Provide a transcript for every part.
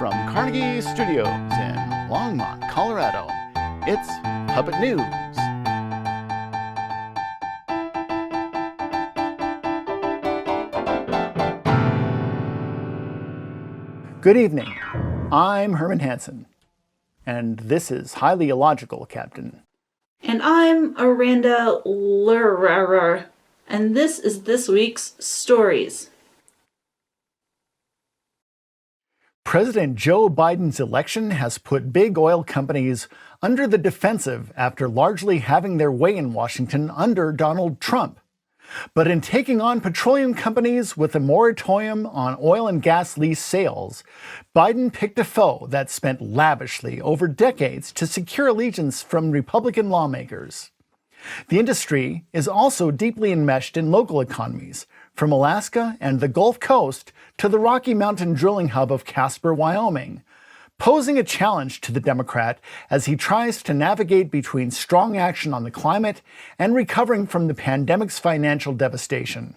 from Carnegie Studios in Longmont, Colorado, it's Puppet News. Good evening. I'm Herman Hansen, and this is Highly Illogical, Captain. And I'm Aranda Lurer, and this is this week's Stories. President Joe Biden's election has put big oil companies under the defensive after largely having their way in Washington under Donald Trump. But in taking on petroleum companies with a moratorium on oil and gas lease sales, Biden picked a foe that spent lavishly over decades to secure allegiance from Republican lawmakers. The industry is also deeply enmeshed in local economies, from Alaska and the Gulf Coast to the Rocky Mountain drilling hub of Casper, Wyoming, posing a challenge to the Democrat as he tries to navigate between strong action on the climate and recovering from the pandemic's financial devastation.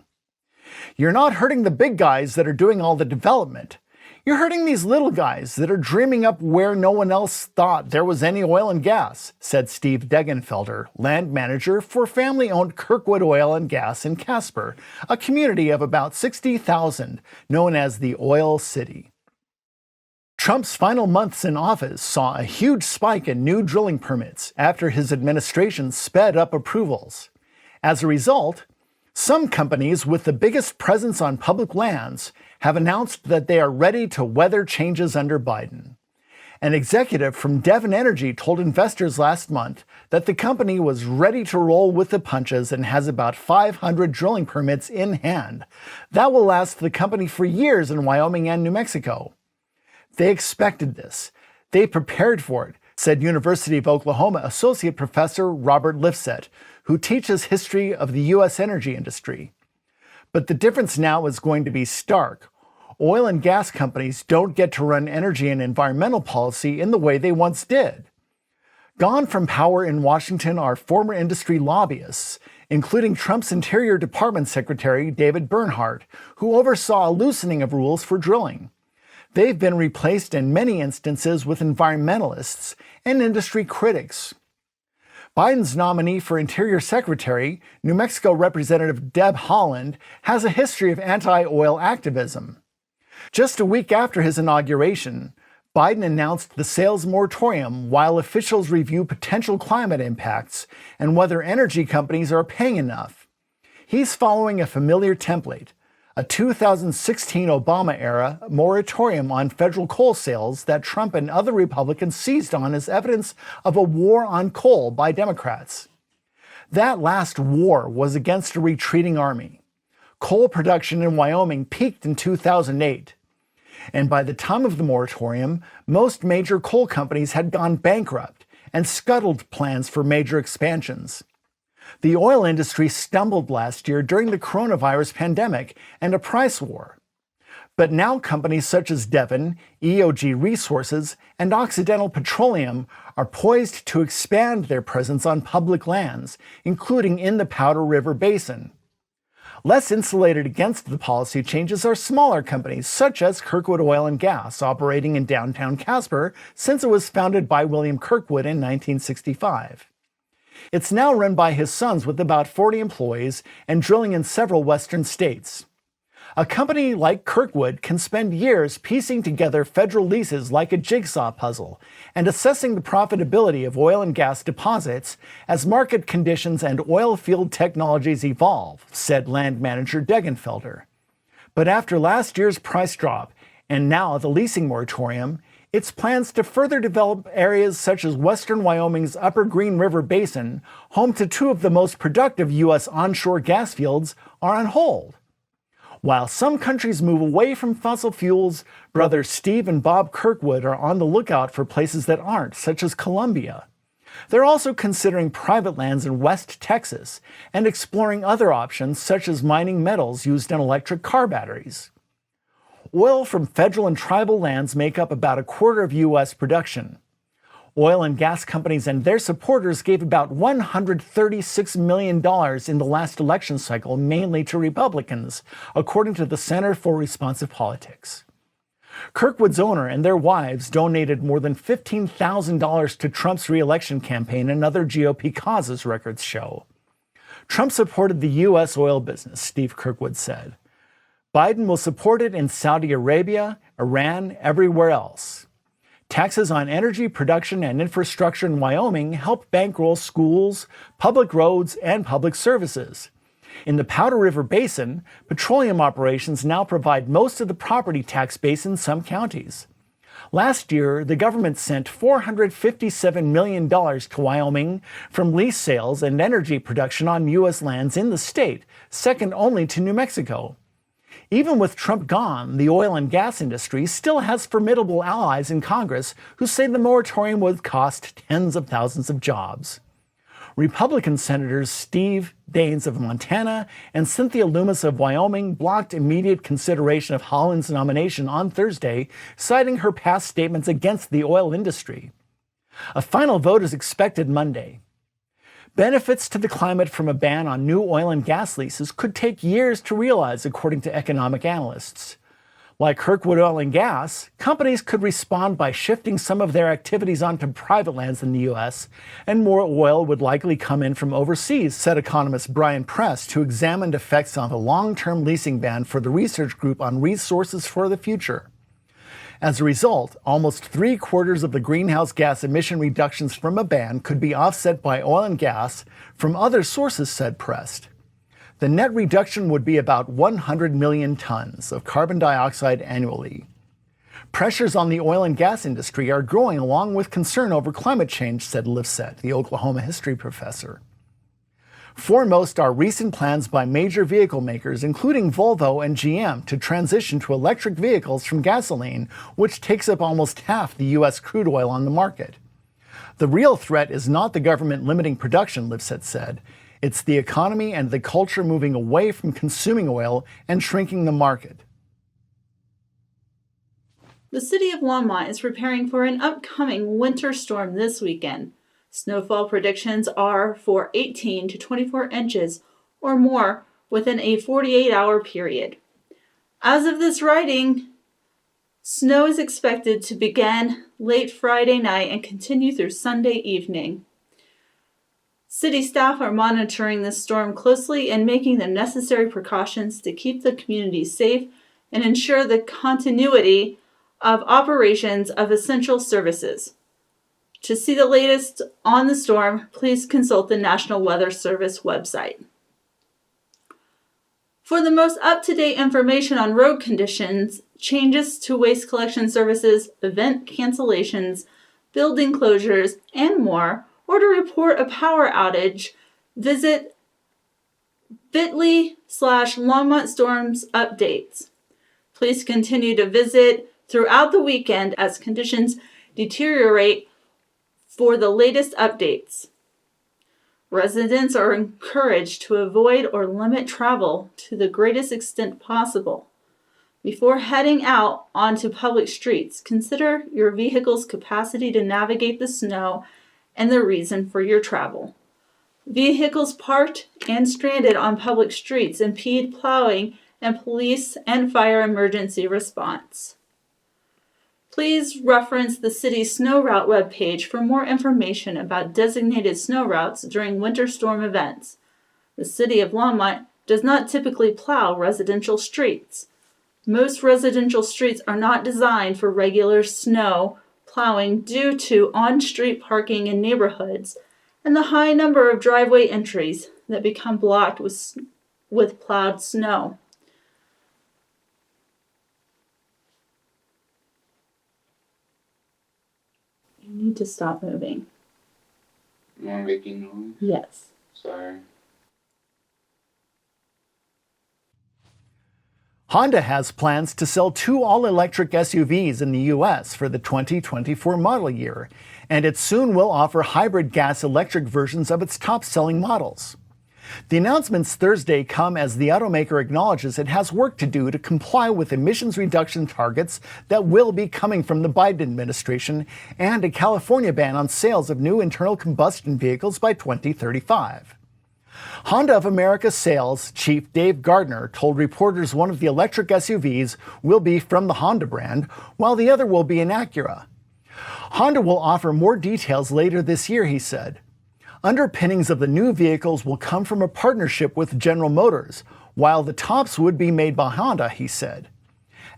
You're not hurting the big guys that are doing all the development. You're hurting these little guys that are dreaming up where no one else thought there was any oil and gas, said Steve Degenfelder, land manager for family-owned Kirkwood Oil and Gas in Casper, a community of about 60,000 known as the Oil City. Trump's final months in office saw a huge spike in new drilling permits after his administration sped up approvals. As a result, some companies with the biggest presence on public lands have announced that they are ready to weather changes under Biden. An executive from Devon Energy told investors last month that the company was ready to roll with the punches and has about 500 drilling permits in hand. That will last the company for years in Wyoming and New Mexico. They expected this. They prepared for it, said University of Oklahoma Associate Professor Robert Lifset, who teaches history of the U.S. energy industry. But the difference now is going to be stark. Oil and gas companies don't get to run energy and environmental policy in the way they once did. Gone from power in Washington are former industry lobbyists, including Trump's Interior Department Secretary David Bernhardt, who oversaw a loosening of rules for drilling. They've been replaced in many instances with environmentalists and industry critics. Biden's nominee for Interior Secretary, New Mexico Representative Deb Haaland, has a history of anti-oil activism. Just a week after his inauguration, Biden announced the sales moratorium while officials review potential climate impacts and whether energy companies are paying enough. He's following a familiar template, a 2016 Obama-era moratorium on federal coal sales that Trump and other Republicans seized on as evidence of a war on coal by Democrats. That last war was against a retreating army. Coal production in Wyoming peaked in 2008. And by the time of the moratorium, most major coal companies had gone bankrupt and scuttled plans for major expansions. The oil industry stumbled last year during the coronavirus pandemic and a price war. But now companies such as Devon, EOG Resources, and Occidental Petroleum are poised to expand their presence on public lands, including in the Powder River Basin. Less insulated against the policy changes are smaller companies such as Kirkwood Oil and Gas, operating in downtown Casper since it was founded by William Kirkwood in 1965. It's now run by his sons with about 40 employees and drilling in several western states. A company like Kirkwood can spend years piecing together federal leases like a jigsaw puzzle and assessing the profitability of oil and gas deposits as market conditions and oil field technologies evolve, said land manager Degenfelder. But after last year's price drop and now the leasing moratorium, its plans to further develop areas such as western Wyoming's Upper Green River Basin, home to two of the most productive U.S. onshore gas fields, are on hold. While some countries move away from fossil fuels, brothers Steve and Bob Kirkwood are on the lookout for places that aren't, such as Colombia. They're also considering private lands in West Texas and exploring other options such as mining metals used in electric car batteries. Oil from federal and tribal lands make up about a quarter of U.S. production. Oil and gas companies and their supporters gave about $136 million in the last election cycle, mainly to Republicans, according to the Center for Responsive Politics. Kirkwood's owner and their wives donated more than $15,000 to Trump's re-election campaign and other GOP causes, records show. Trump supported the U.S. oil business, Steve Kirkwood said. Biden will support it in Saudi Arabia, Iran, everywhere else. Taxes on energy production and infrastructure in Wyoming help bankroll schools, public roads, and public services. In the Powder River Basin, petroleum operations now provide most of the property tax base in some counties. Last year, the government sent $457 million to Wyoming from lease sales and energy production on U.S. lands in the state, second only to New Mexico. Even with Trump gone, the oil and gas industry still has formidable allies in Congress who say the moratorium would cost tens of thousands of jobs. Republican Senators Steve Daines of Montana and Cynthia Lummis of Wyoming blocked immediate consideration of Haaland's nomination on Thursday, citing her past statements against the oil industry. A final vote is expected Monday. Benefits to the climate from a ban on new oil and gas leases could take years to realize, according to economic analysts. Like Kirkwood Oil and Gas, companies could respond by shifting some of their activities onto private lands in the U.S., and more oil would likely come in from overseas, said economist Brian Prest, who examined effects on the long-term leasing ban for the research group on resources for the future. As a result, almost 3/4 of the greenhouse gas emission reductions from a ban could be offset by oil and gas from other sources, said Prest. The net reduction would be about 100 million tons of carbon dioxide annually. Pressures on the oil and gas industry are growing along with concern over climate change, said Lifset, the Oklahoma history professor. Foremost are recent plans by major vehicle makers, including Volvo and GM, to transition to electric vehicles from gasoline, which takes up almost half the U.S. crude oil on the market. The real threat is not the government limiting production, Lifset said. It's the economy and the culture moving away from consuming oil and shrinking the market. The city of Longmont is preparing for an upcoming winter storm this weekend. Snowfall predictions are for 18 to 24 inches or more within a 48-hour period. As of this writing, snow is expected to begin late Friday night and continue through Sunday evening. City staff are monitoring this storm closely and making the necessary precautions to keep the community safe and ensure the continuity of operations of essential services. To see the latest on the storm, please consult the National Weather Service website. For the most up-to-date information on road conditions, changes to waste collection services, event cancellations, building closures, and more, or to report a power outage, visit bit.ly/Longmont Storms Updates. Please continue to visit throughout the weekend as conditions deteriorate for the latest updates. Residents are encouraged to avoid or limit travel to the greatest extent possible. Before heading out onto public streets, consider your vehicle's capacity to navigate the snow and the reason for your travel. Vehicles parked and stranded on public streets impede plowing and police and fire emergency response. Please reference the city's snow route webpage for more information about designated snow routes during winter storm events. The city of Longmont does not typically plow residential streets. Most residential streets are not designed for regular snow plowing due to on-street parking in neighborhoods and the high number of driveway entries that become blocked with plowed snow. You need to stop moving. You want making noise? Yes. Sorry. Honda has plans to sell 2 all-electric SUVs in the U.S. for the 2024 model year, and it soon will offer hybrid gas-electric versions of its top-selling models. The announcements Thursday come as the automaker acknowledges it has work to do to comply with emissions reduction targets that will be coming from the Biden administration and a California ban on sales of new internal combustion vehicles by 2035. Honda of America sales chief Dave Gardner told reporters one of the electric SUVs will be from the Honda brand, while the other will be an Acura. Honda will offer more details later this year, he said. Underpinnings of the new vehicles will come from a partnership with General Motors, while the tops would be made by Honda, he said.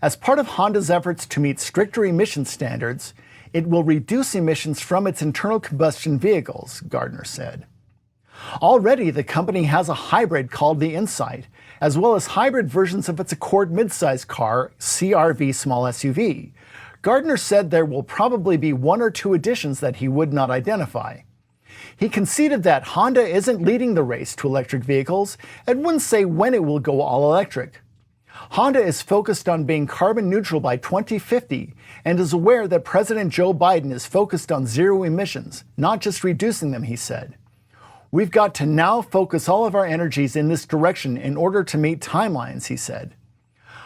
As part of Honda's efforts to meet stricter emission standards, it will reduce emissions from its internal combustion vehicles, Gardner said. Already, the company has a hybrid called the Insight, as well as hybrid versions of its Accord midsize car, CR-V small SUV. Gardner said there will probably be one or two additions that he would not identify. He conceded that Honda isn't leading the race to electric vehicles and wouldn't say when it will go all electric. Honda is focused on being carbon neutral by 2050 and is aware that President Joe Biden is focused on zero emissions, not just reducing them, he said. We've got to now focus all of our energies in this direction in order to meet timelines, he said.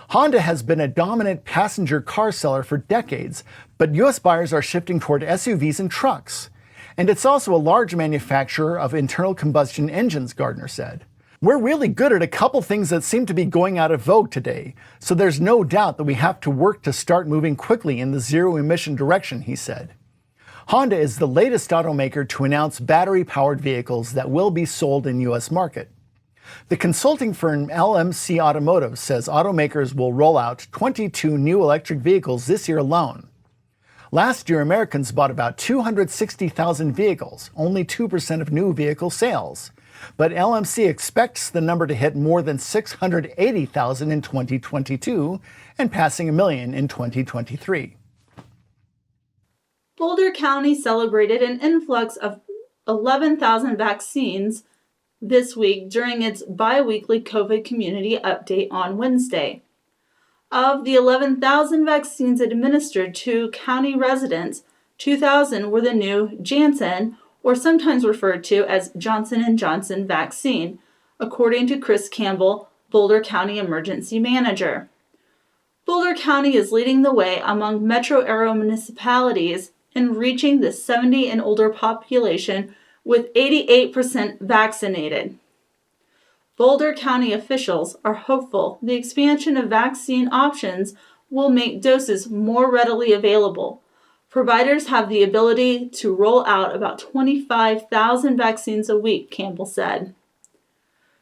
Honda has been a dominant passenger car seller for decades, but U.S. buyers are shifting toward SUVs and trucks. And it's also a large manufacturer of internal combustion engines, Gardner said. We're really good at a couple things that seem to be going out of vogue today, so there's no doubt that we have to work to start moving quickly in the zero-emission direction, he said. Honda is the latest automaker to announce battery-powered vehicles that will be sold in U.S. market. The consulting firm LMC Automotive says automakers will roll out 22 new electric vehicles this year alone. Last year, Americans bought about 260,000 vehicles, only 2% of new vehicle sales. But LMC expects the number to hit more than 680,000 in 2022 and passing 1 million in 2023. Boulder County celebrated an influx of 11,000 vaccines this week during its bi-weekly COVID community update on Wednesday. Of the 11,000 vaccines administered to county residents, 2,000 were the new Janssen, or sometimes referred to as Johnson & Johnson vaccine, according to Chris Campbell, Boulder County Emergency Manager. Boulder County is leading the way among metro area municipalities in reaching the 70 and older population with 88% vaccinated. Boulder County officials are hopeful the expansion of vaccine options will make doses more readily available. Providers have the ability to roll out about 25,000 vaccines a week, Campbell said.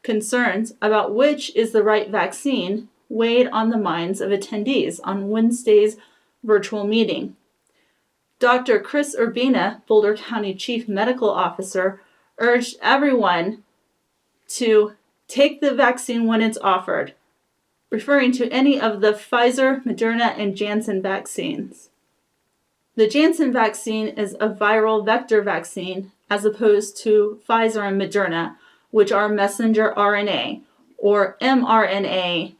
Concerns about which is the right vaccine weighed on the minds of attendees on Wednesday's virtual meeting. Dr. Chris Urbina, Boulder County Chief Medical Officer, urged everyone to take the vaccine when it's offered, referring to any of the Pfizer, Moderna, and Janssen vaccines. The Janssen vaccine is a viral vector vaccine as opposed to Pfizer and Moderna, which are messenger RNA or mRNA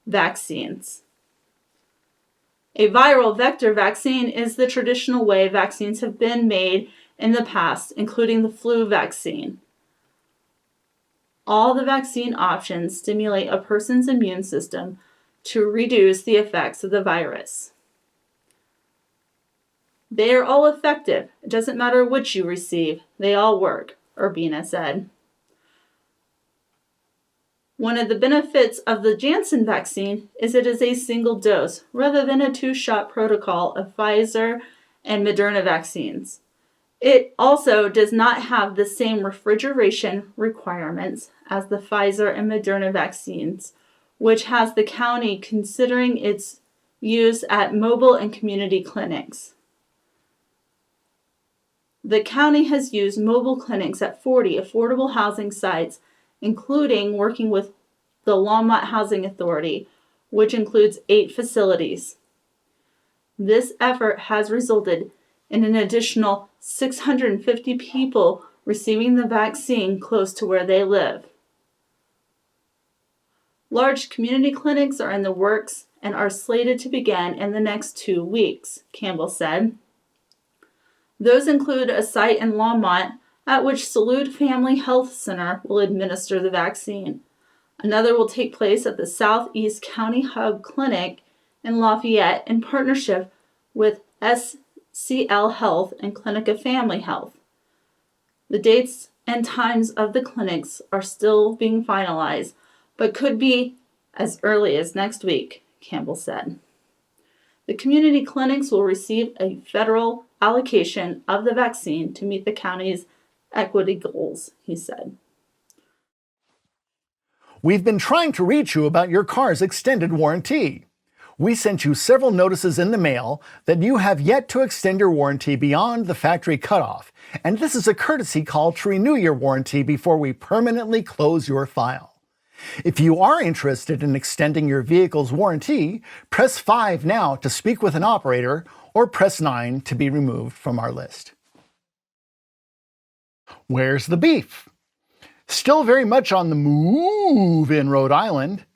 vaccines. A viral vector vaccine is the traditional way vaccines have been made in the past, including the flu vaccine. All the vaccine options stimulate a person's immune system to reduce the effects of the virus. They are all effective. It doesn't matter which you receive. They all work, Urbina said. One of the benefits of the Janssen vaccine is it is a single dose rather than a 2-shot protocol of Pfizer and Moderna vaccines. It also does not have the same refrigeration requirements as the Pfizer and Moderna vaccines, which has the county considering its use at mobile and community clinics. The county has used mobile clinics at 40 affordable housing sites, including working with the Longmont Housing Authority, which includes 8 facilities. This effort has resulted in an additional 650 people receiving the vaccine close to where they live. Large community clinics are in the works and are slated to begin in the next 2 weeks, Campbell said. Those include a site in Longmont at which Salud Family Health Center will administer the vaccine. Another will take place at the Southeast County Hub Clinic in Lafayette in partnership with SCL Health and Clinica Family Health. The dates and times of the clinics are still being finalized, but could be as early as next week, Campbell said. The community clinics will receive a federal allocation of the vaccine to meet the county's equity goals, he said. We've been trying to reach you about your car's extended warranty. We sent you several notices in the mail that you have yet to extend your warranty beyond the factory cutoff, and this is a courtesy call to renew your warranty before we permanently close your file. If you are interested in extending your vehicle's warranty, press 5 now to speak with an operator or press 9 to be removed from our list. Where's the beef? Still very much on the move in Rhode Island.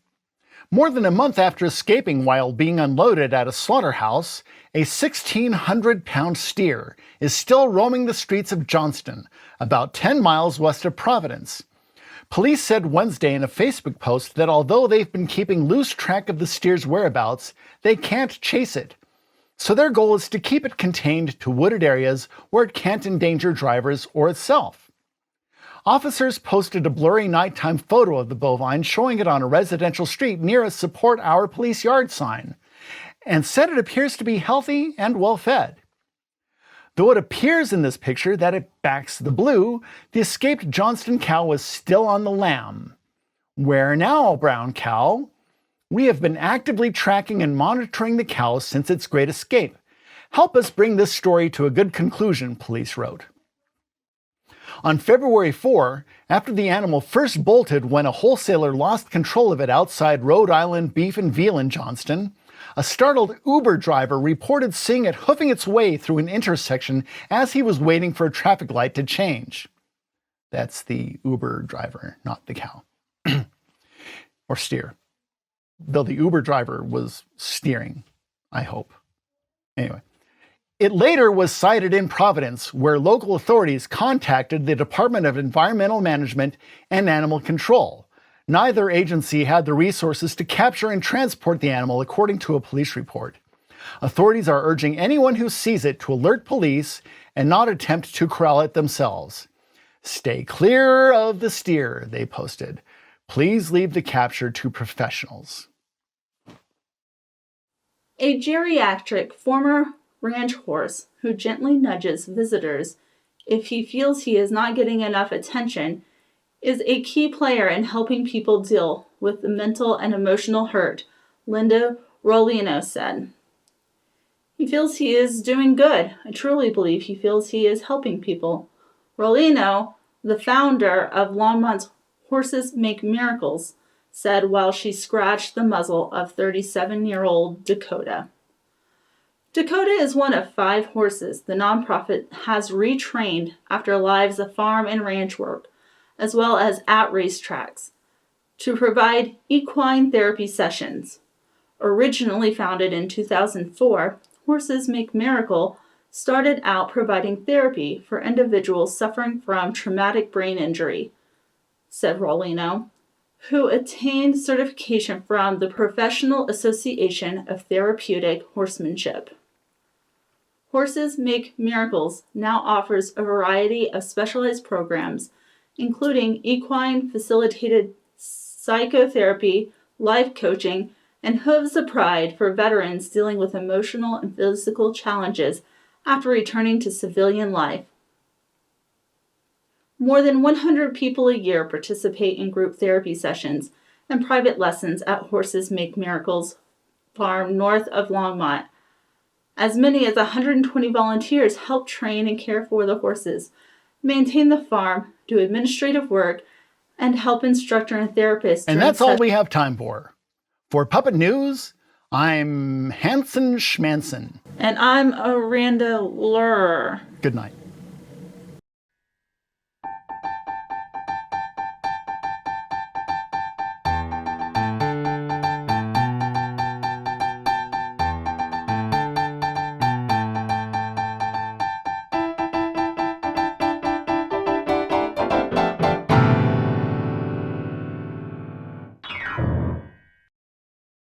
More than a month after escaping while being unloaded at a slaughterhouse, a 1,600-pound steer is still roaming the streets of Johnston, about 10 miles west of Providence. Police said Wednesday in a Facebook post that although they've been keeping loose track of the steer's whereabouts, they can't chase it. So their goal is to keep it contained to wooded areas where it can't endanger drivers or itself. Officers posted a blurry nighttime photo of the bovine showing it on a residential street near a Support Our Police Yard sign, and said it appears to be healthy and well fed. Though it appears in this picture that it backs the blue, the escaped Johnston cow was still on the lam. Where now, brown cow? We have been actively tracking and monitoring the cow since its great escape. Help us bring this story to a good conclusion, police wrote. On February 4, after the animal first bolted when a wholesaler lost control of it outside Rhode Island Beef and Veal in Johnston, a startled Uber driver reported seeing it hoofing its way through an intersection as he was waiting for a traffic light to change. That's the Uber driver, not the cow. Or steer. Though the Uber driver was steering, I hope. Anyway. It later was sighted in Providence, where local authorities contacted the Department of Environmental Management and Animal Control. Neither agency had the resources to capture and transport the animal, according to a police report. Authorities are urging anyone who sees it to alert police and not attempt to corral it themselves. Stay clear of the steer, they posted. Please leave the capture to professionals. A geriatric former ranch horse who gently nudges visitors if he feels he is not getting enough attention is a key player in helping people deal with the mental and emotional hurt, Linda Rollino said. He feels he is doing good. I truly believe he feels he is helping people. Rollino, the founder of Longmont's Horses Make Miracles, said while she scratched the muzzle of 37-year-old Dakota. Dakota is one of 5 horses the nonprofit has retrained after lives of farm and ranch work, as well as at racetracks, to provide equine therapy sessions. Originally founded in 2004, Horses Make Miracle started out providing therapy for individuals suffering from traumatic brain injury, said Rollino, who attained certification from the Professional Association of Therapeutic Horsemanship. Horses Make Miracles now offers a variety of specialized programs, including equine facilitated psychotherapy, life coaching, and Hooves of Pride for veterans dealing with emotional and physical challenges after returning to civilian life. More than 100 people a year participate in group therapy sessions and private lessons at Horses Make Miracles farm north of Longmont. As many as 120 volunteers help train and care for the horses, maintain the farm, do administrative work, and help instructor and therapists. And that's all we have time for. For Puppet News, I'm Hanson Schmanson. And I'm Aranda Lurer. Good night.